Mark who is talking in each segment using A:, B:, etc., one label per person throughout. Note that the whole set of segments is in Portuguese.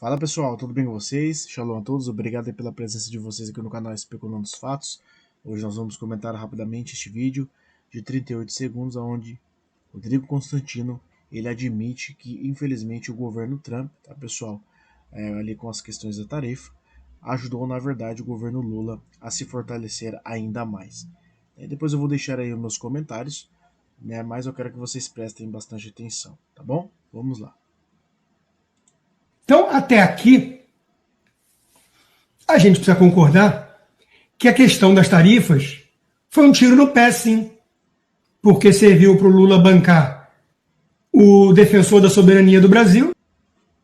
A: Fala pessoal, tudo bem com vocês? Shalom a todos, obrigado aí pela presença de vocês aqui no canal Especulando os Fatos. Hoje nós vamos comentar rapidamente este vídeo de 38 segundos, onde Rodrigo Constantino ele admite que infelizmente o governo Trump, tá pessoal, ali com as questões da tarifa, ajudou na verdade o governo Lula a se fortalecer ainda mais. Depois eu vou deixar aí os meus comentários, né, mas eu quero que vocês prestem bastante atenção, tá bom? Vamos lá.
B: Então, até aqui, a gente precisa concordar que a questão das tarifas foi um tiro no pé, sim, porque serviu para o Lula bancar o defensor da soberania do Brasil.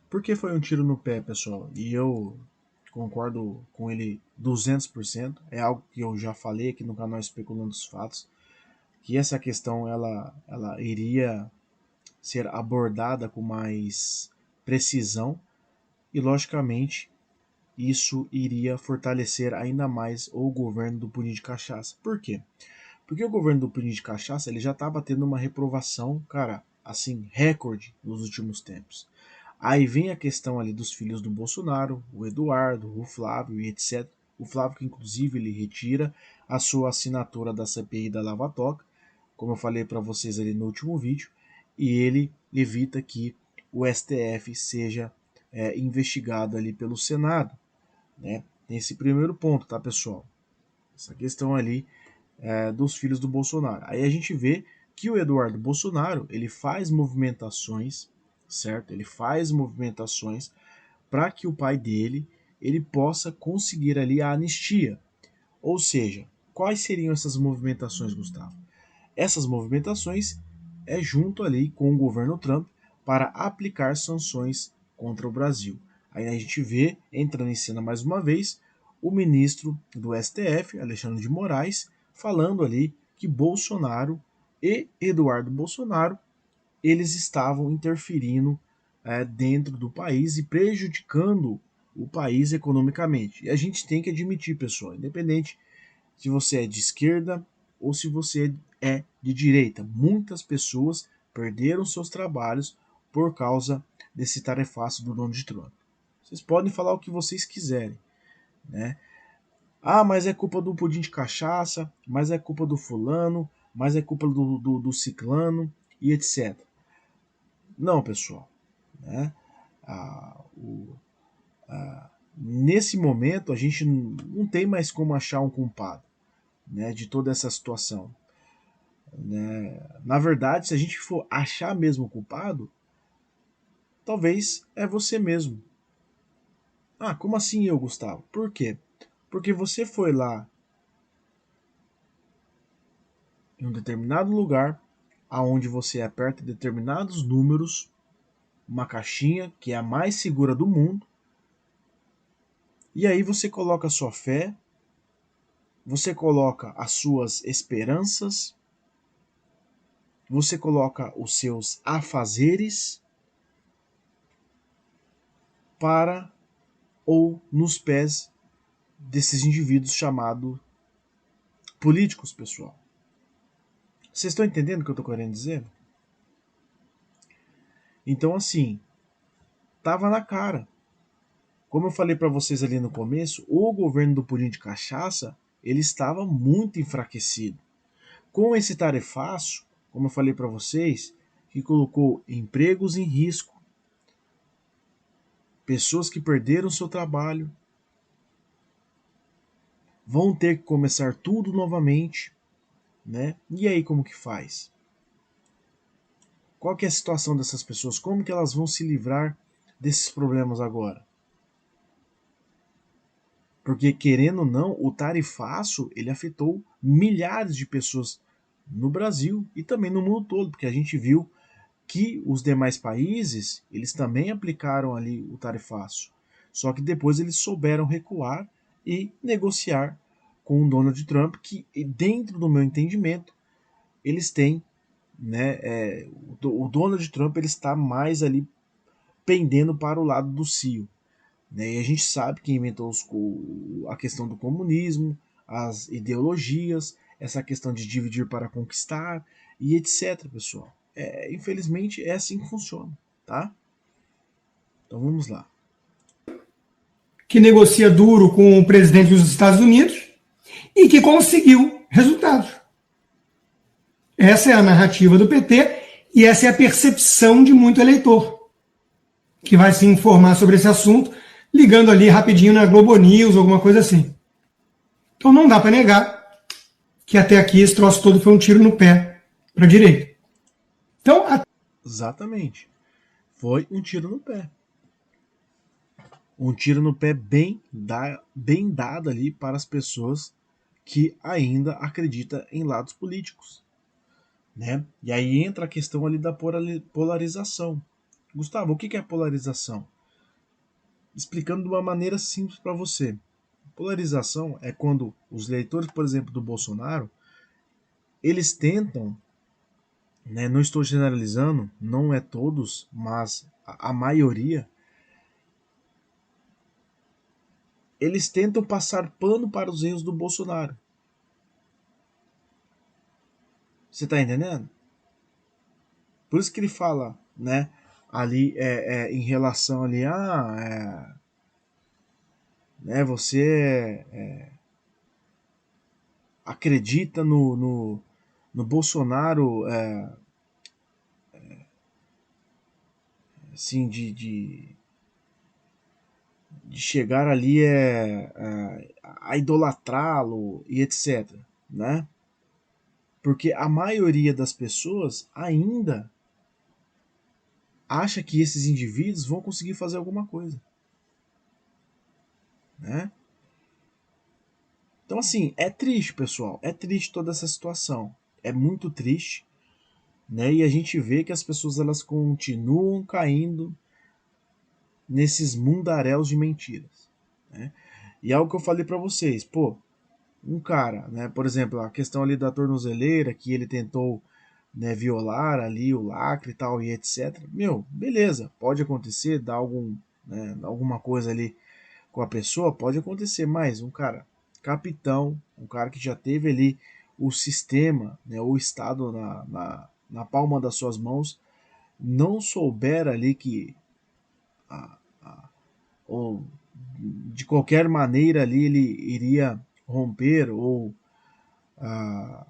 A: Porque foi um tiro no pé, pessoal, e eu concordo com ele 200%. É algo que eu já falei aqui no canal Especulando os Fatos, que essa questão ela iria ser abordada com mais precisão e, logicamente, isso iria fortalecer ainda mais o governo do Pudim de Cachaça. Por quê? Porque o governo do Pudim de Cachaça ele já estava tendo uma reprovação, cara, assim, recorde nos últimos tempos. Aí vem a questão ali dos filhos do Bolsonaro, o Eduardo, o Flávio e etc. O Flávio que inclusive ele retira a sua assinatura da CPI da Lava Toca, como eu falei para vocês ali no último vídeo, e ele evita que o STF seja investigado ali pelo Senado, né? Tem esse primeiro ponto, tá pessoal? Essa questão ali dos filhos do Bolsonaro. Aí a gente vê que o Eduardo Bolsonaro ele faz movimentações, certo? Ele faz movimentações para que o pai dele ele possa conseguir ali a anistia. Ou seja, quais seriam essas movimentações, Gustavo? Essas movimentações é junto ali com o governo Trump para aplicar sanções contra o Brasil. Aí a gente vê, entrando em cena mais uma vez, o ministro do STF, Alexandre de Moraes, falando ali que Bolsonaro e Eduardo Bolsonaro eles estavam interferindo dentro do país e prejudicando o país economicamente. E a gente tem que admitir, pessoal, independente se você é de esquerda ou se você é de direita, muitas pessoas perderam seus trabalhos por causa desse tarefaço do Donald Trump. Vocês podem falar o que vocês quiserem, né? Ah, mas é culpa do pudim de cachaça, mas é culpa do fulano, mas é culpa do ciclano e etc. Não, pessoal, né? Ah, nesse momento a gente não tem mais como achar um culpado, né, de toda essa situação. Né? Na verdade, se a gente for achar mesmo o culpado, talvez é você mesmo. Ah, como assim eu, Gustavo? Por quê? Porque você foi lá em um determinado lugar, aonde você aperta determinados números, uma caixinha que é a mais segura do mundo, e aí você coloca a sua fé, você coloca as suas esperanças, você coloca os seus afazeres para ou nos pés desses indivíduos chamados políticos, pessoal. Vocês estão entendendo o que eu estou querendo dizer? Então, assim, tava na cara. Como eu falei para vocês ali no começo, o governo do Pudim de Cachaça ele estava muito enfraquecido. Com esse tarefaço, como eu falei para vocês, que colocou empregos em risco, pessoas que perderam seu trabalho, vão ter que começar tudo novamente, né? E aí como que faz? Qual que é a situação dessas pessoas? Como que elas vão se livrar desses problemas agora? Porque, querendo ou não, o tarifaço ele afetou milhares de pessoas no Brasil e também no mundo todo, porque a gente viu que os demais países eles também aplicaram ali o tarifaço. Só que depois eles souberam recuar e negociar com o Donald Trump, que dentro do meu entendimento eles têm, né, o Donald Trump ele está mais ali pendendo para o lado do CIO. Né? E a gente sabe que inventou a questão do comunismo, as ideologias, essa questão de dividir para conquistar e etc, pessoal. Infelizmente é assim que funciona, tá? Então vamos lá.
B: que negocia duro com o presidente dos Estados Unidos e que conseguiu resultados. Essa é a narrativa do PT e essa é a percepção de muito eleitor, que vai se informar sobre esse assunto ligando ali rapidinho na Globo News, alguma coisa assim. Então não dá para negar que até aqui esse troço todo foi um tiro no pé para a direita. Então,
A: exatamente. Foi um tiro no pé. Um tiro no pé bem dado ali para as pessoas que ainda acreditam em lados políticos. Né? E aí entra a questão ali da polarização. Gustavo, o que é a polarização? Explicando de uma maneira simples para você. Polarização é quando os leitores, por exemplo, do Bolsonaro, eles tentam, né, não estou generalizando, não é todos, mas a maioria, eles tentam passar pano para os erros do Bolsonaro. Você tá entendendo? Por isso que ele fala, né, ali em relação ali né, você acredita no Bolsonaro, assim, de chegar ali a idolatrá-lo e etc, né? Porque a maioria das pessoas ainda acha que esses indivíduos vão conseguir fazer alguma coisa, né? Então, assim, é triste, pessoal. É triste toda essa situação. É muito triste, né? E a gente vê que as pessoas elas continuam caindo nesses mundaréus de mentiras, né? E é algo que eu falei para vocês, pô, um cara, né? Por exemplo, a questão ali da tornozeleira, que ele tentou, né, violar ali o lacre e tal e etc. Meu, beleza, pode acontecer, dar algum, né, alguma coisa ali com a pessoa, pode acontecer, mas um cara capitão, um cara que já teve ali o sistema, né, o Estado na palma das suas mãos, não souber ali que ou de qualquer maneira ali ele iria romper ou a,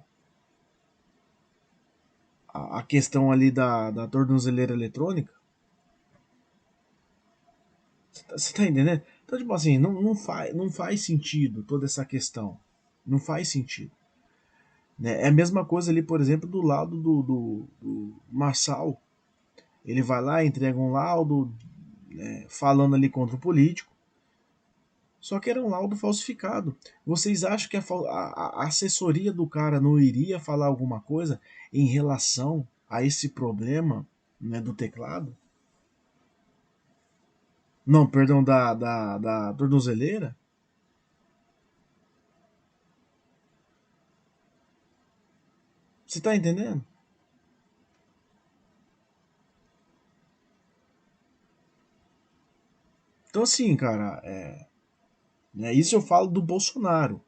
A: a questão ali da tornozeleira eletrônica. Você tá entendendo? Então, tipo assim, não faz sentido toda essa questão. Não faz sentido. Né? É a mesma coisa ali, por exemplo, do lado do Marçal. Ele vai lá, entrega um laudo, né, falando ali contra o político. Só que era um laudo falsificado. Vocês acham que a assessoria do cara não iria falar alguma coisa em relação a esse problema, né, do teclado? Não, perdão, da tornozeleira? Você tá entendendo? Então, assim, cara, né, isso eu falo do Bolsonaro,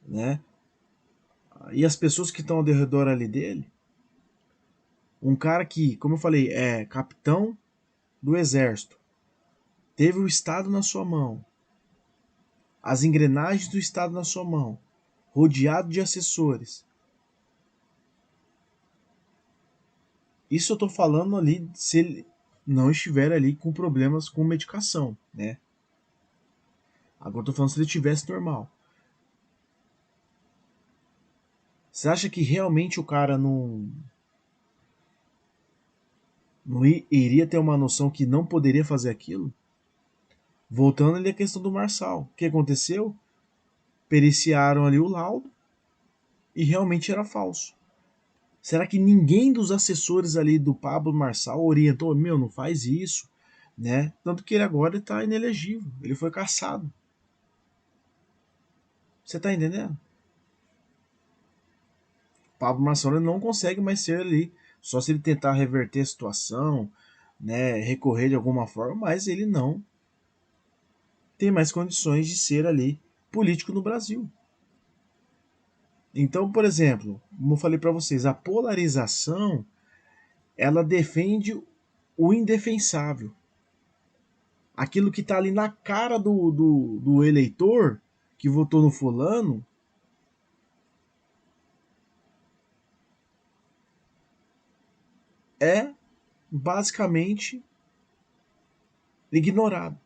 A: né? E as pessoas que estão ao redor ali dele, um cara que, como eu falei, é capitão do exército, teve o Estado na sua mão, as engrenagens do Estado na sua mão, rodeado de assessores. Isso eu tô falando ali se ele não estiver ali com problemas com medicação, né? Agora eu tô falando se ele tivesse normal. Você acha que realmente o cara não iria ter uma noção que não poderia fazer aquilo? Voltando ali à questão do Marçal. O que aconteceu? Periciaram ali o laudo e realmente era falso. Será que ninguém dos assessores ali do Pablo Marçal orientou? Meu, não faz isso, né? Tanto que ele agora está inelegível. Ele foi caçado. Você tá entendendo? Pablo Marçal não consegue mais ser ali. Só se ele tentar reverter a situação, né? Recorrer de alguma forma, mas ele não tem mais condições de ser ali político no Brasil. Então, por exemplo, como eu falei para vocês, a polarização ela defende o indefensável. aquilo que está ali na cara do eleitor que votou no fulano, é basicamente ignorado.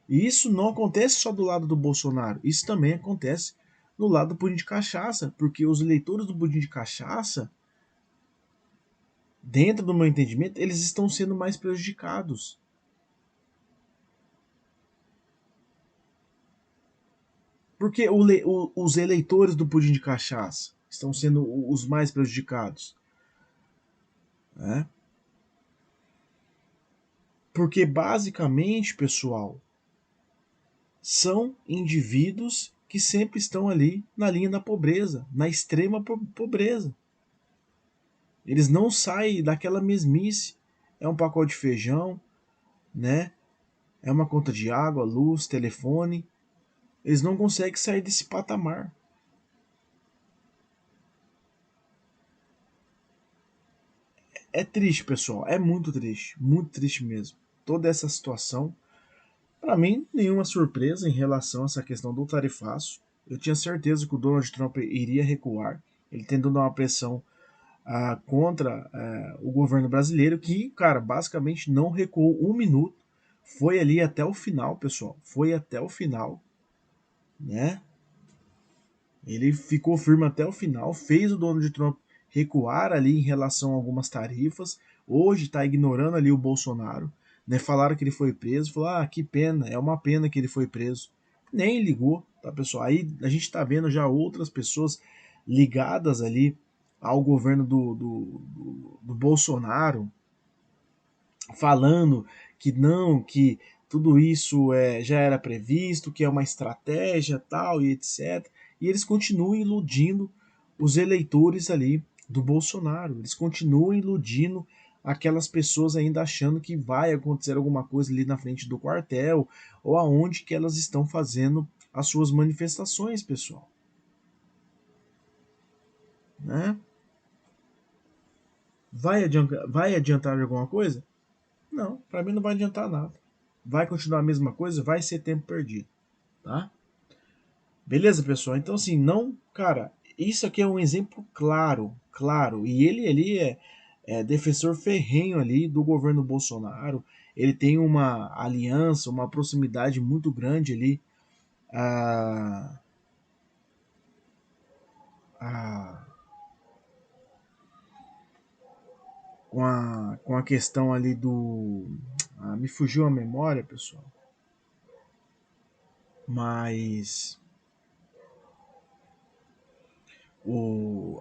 A: E isso não acontece só do lado do Bolsonaro, isso também acontece no lado do pudim de cachaça, porque os eleitores do pudim de cachaça, dentro do meu entendimento, eles estão sendo mais prejudicados. Porque os eleitores do pudim de cachaça estão sendo os mais prejudicados. Né? Porque basicamente, pessoal, são indivíduos que sempre estão ali na linha da pobreza, na extrema pobreza. Eles não saem daquela mesmice. É um pacote de feijão, né? É uma conta de água, luz, telefone. Eles não conseguem sair desse patamar. É triste, pessoal. É muito triste mesmo. Toda essa situação. Para mim, nenhuma surpresa em relação a essa questão do tarifaço. Eu tinha certeza que o Donald Trump iria recuar. Ele tentou dar uma pressão contra o governo brasileiro, que, cara, basicamente não recuou um minuto. Foi ali até o final, pessoal. Foi até o final, né? Ele ficou firme até o final, fez o Donald Trump recuar ali em relação a algumas tarifas. Hoje está ignorando ali o Bolsonaro. Né? Falaram que ele foi preso. Falou, que pena, é uma pena que ele foi preso. Nem ligou, tá, pessoal? Aí a gente está vendo já outras pessoas ligadas ali ao governo do Bolsonaro falando que não, que tudo isso já era previsto, que é uma estratégia tal e etc. E eles continuam iludindo os eleitores ali do Bolsonaro. Eles continuam iludindo aquelas pessoas ainda achando que vai acontecer alguma coisa ali na frente do quartel ou aonde que elas estão fazendo as suas manifestações, pessoal. Né? Vai adiantar alguma coisa? Não, para mim não vai adiantar nada. Vai continuar a mesma coisa, vai ser tempo perdido, tá? Beleza, pessoal? Então, assim, não, cara, isso aqui é um exemplo claro, claro. E ele ali é defensor ferrenho ali do governo Bolsonaro. Ele tem uma aliança, uma proximidade muito grande ali a, a, com a questão ali do. Me fugiu a memória, pessoal. Mas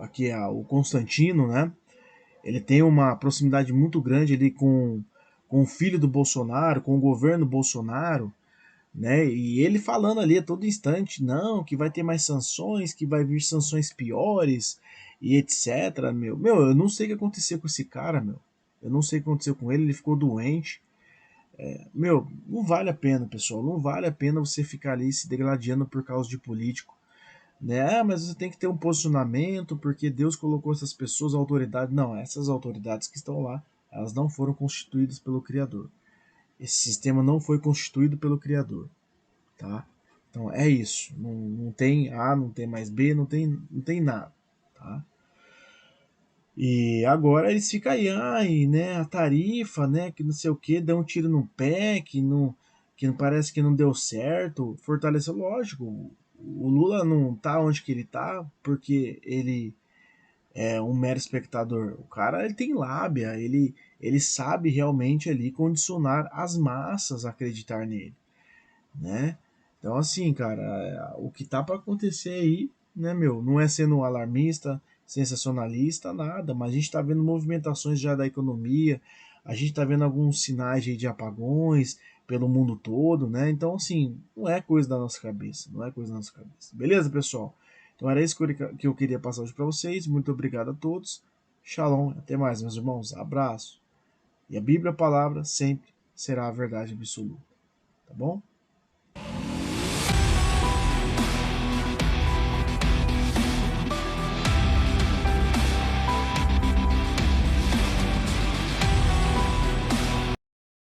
A: aqui é o Constantino, né? Ele tem uma proximidade muito grande ali com o filho do Bolsonaro, com o governo Bolsonaro, né? E ele falando ali a todo instante, não, que vai ter mais sanções, que vai vir sanções piores e etc. Meu, eu não sei o que aconteceu com esse cara, meu. Eu não sei o que aconteceu com ele, ele ficou doente. Meu, não vale a pena, pessoal. Não vale a pena você ficar ali se degladiando por causa de político. Né? Mas você tem que ter um posicionamento, porque Deus colocou essas pessoas, autoridade. Não, essas autoridades que estão lá, elas não foram constituídas pelo Criador. Esse sistema não foi constituído pelo Criador, tá? Então é isso. Não tem A, não tem mais B, não tem nada, tá? E agora eles ficam aí, né, a tarifa, né, que não sei o que, deu um tiro no pé, que não parece que não deu certo, fortaleceu, lógico, o Lula não tá onde que ele tá, porque ele é um mero espectador. O cara ele tem lábia, ele sabe realmente ali condicionar as massas a acreditar nele, né? Então assim, cara, o que tá para acontecer aí, né, meu, não é sendo alarmista, sensacionalista, nada, mas a gente tá vendo movimentações já da economia, a gente tá vendo alguns sinais de apagões pelo mundo todo, né? Então assim, não é coisa da nossa cabeça, não é coisa da nossa cabeça. Beleza, pessoal? Então era isso que eu queria passar hoje para vocês. Muito obrigado a todos. Shalom, até mais, meus irmãos. Abraço. E a Bíblia, a palavra, sempre será a verdade absoluta. Tá bom?